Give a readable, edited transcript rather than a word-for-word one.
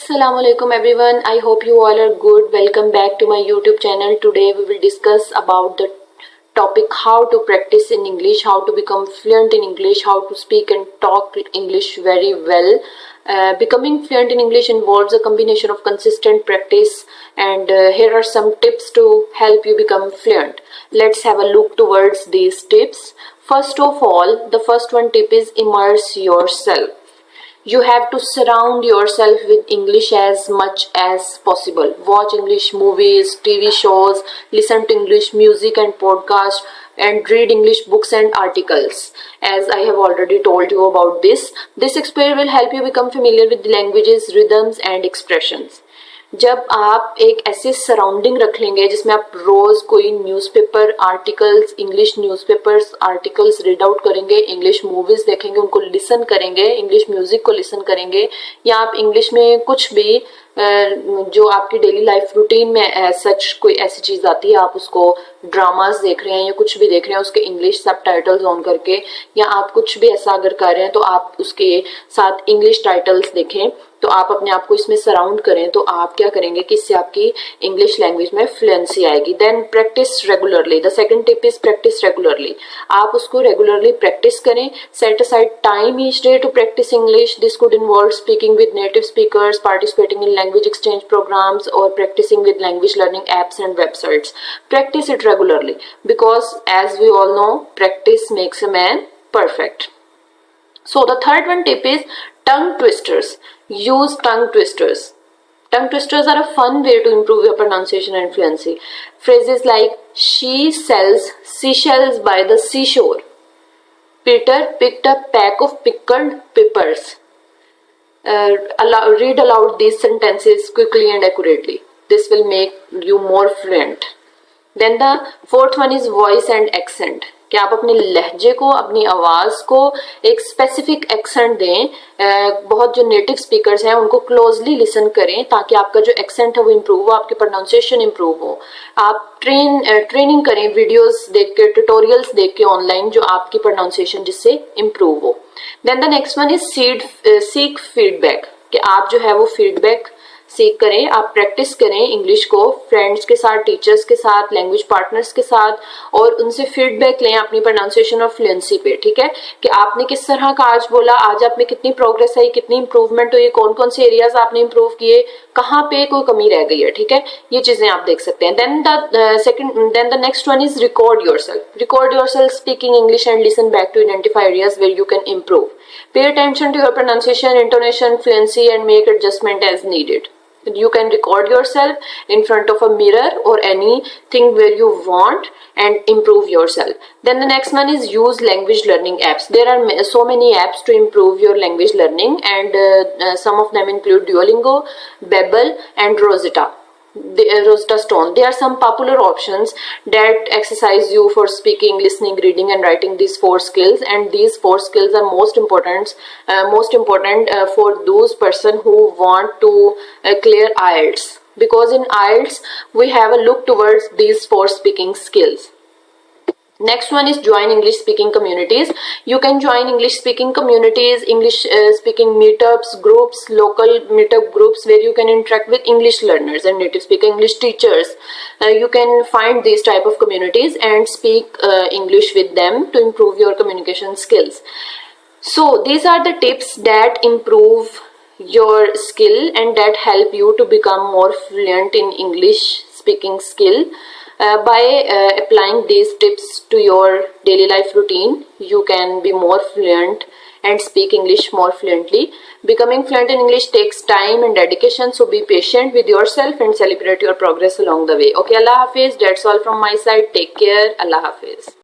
Assalamualaikum everyone. I hope you all are good. Welcome back to my YouTube channel. Today we will discuss about the topic how to practice in English, how to become fluent in English, how to speak and talk English very well. Becoming fluent in English involves a combination of consistent practice and here are some tips to help you become fluent. Let's have a look towards these tips. First of all, the first one tip is immerse yourself. You have to surround yourself with English as much as possible. Watch English movies, TV shows, listen to English music and podcasts, and read English books and articles. As I have already told you about this exposure will help you become familiar with the languages, rhythms and expressions. जब आप एक ऐसी surrounding रख लेंगे जिसमें आप रोज कोई newspaper articles, English newspapers articles read out करेंगे, इंग्लिश मूवीज देखेंगे, उनको लिसन करेंगे, इंग्लिश म्यूजिक को लिसन करेंगे, या आप इंग्लिश में कुछ भी जो आपकी डेली लाइफ रूटीन में सच कोई ऐसी चीज आती है, आप उसको ड्रामास देख रहे हैं या कुछ भी देख रहे हैं उसके इंग्लिश सब टाइटल्स ऑन करके, या आप कुछ भी ऐसा अगर कर रहे हैं तो आप उसके साथ इंग्लिश टाइटल्स देखें, तो आप अपने आप को इसमें सराउंड करें, तो आप क्या करेंगे कि इससे आपकी इंग्लिश लैंग्वेज में फ्लुएंसी आएगी. Then practice regularly. The second tip is practice regularly. आप उसको रेगुलरली प्रैक्टिस करें. Set aside time each day to practice English. This could involve speaking with native speakers, participating in language exchange programs or practicing with language learning apps and websites. Practice it regularly because as we all know, practice makes a man perfect. So the third one tip is tongue twisters. Use tongue twisters. Tongue twisters are a fun way to improve your pronunciation and fluency. Phrases like she sells seashells by the seashore. Peter picked a pack of pickled peppers. Read aloud these sentences quickly and accurately. This will make you more fluent. Then the fourth one is voice and accent. कि आप अपने लहजे को, अपनी आवाज़ को एक specific accent दें. बहुत जो नेटिव स्पीकर्स हैं उनको क्लोजली लिसन करें ताकि आपका जो एक्सेंट है वो इम्प्रूव हो, आपकी प्रोनाउंसिएशन इम्प्रूव हो. आप ट्रेनिंग करें वीडियोस देख के, ट्यूटोरियल्स देख के ऑनलाइन, जो आपकी प्रोनाउंसिएशन जिससे इम्प्रूव हो. Then the next one is seek feedback. कि आप जो है वो फीडबैक सीख करें, आप प्रैक्टिस करें इंग्लिश को फ्रेंड्स के साथ, टीचर्स के साथ, लैंग्वेज पार्टनर्स के साथ, और उनसे फीडबैक लें अपनी प्रोनाउंसिएशन और फ्लुएंसी पे. ठीक है, कि आपने किस तरह का आज बोला, आज आप में कितनी प्रोग्रेस आई, कितनी इंप्रूवमेंट हुई, कौन कौन से एरियाज आपने इंप्रूव किए, कहाँ पे कोई कमी रह गई है. ठीक है, ये चीजें आप देख सकते हैं. Then the next one is record yourself. Record yourself speaking English and listen back to identify areas where you can improve. Pay attention to your pronunciation, intonation, fluency and make adjustment as needed. You can record yourself in front of a mirror or anything where you want and improve yourself. Then the next one is use language learning apps. There are so many apps to improve your language learning, and some of them include Duolingo, Babbel and Rosetta Stone. There are some popular options that exercise you for speaking, listening, reading and writing these 4 skills, and these 4 skills are most important for those person who want to clear IELTS, because in IELTS we have a look towards these 4 speaking skills. Next one is join English speaking communities. You can join English speaking communities, English speaking meetups, groups, local meetup groups where you can interact with English learners and native speaking English teachers. You can find these type of communities and speak English with them to improve your communication skills. So these are the tips that improve your skill and that help you to become more fluent in English speaking skill. By applying these tips to your daily life routine, you can be more fluent and speak English more fluently. Becoming fluent in English takes time and dedication, so be patient with yourself and celebrate your progress along the way. Okay, Allah Hafiz. That's all from my side. Take care. Allah Hafiz.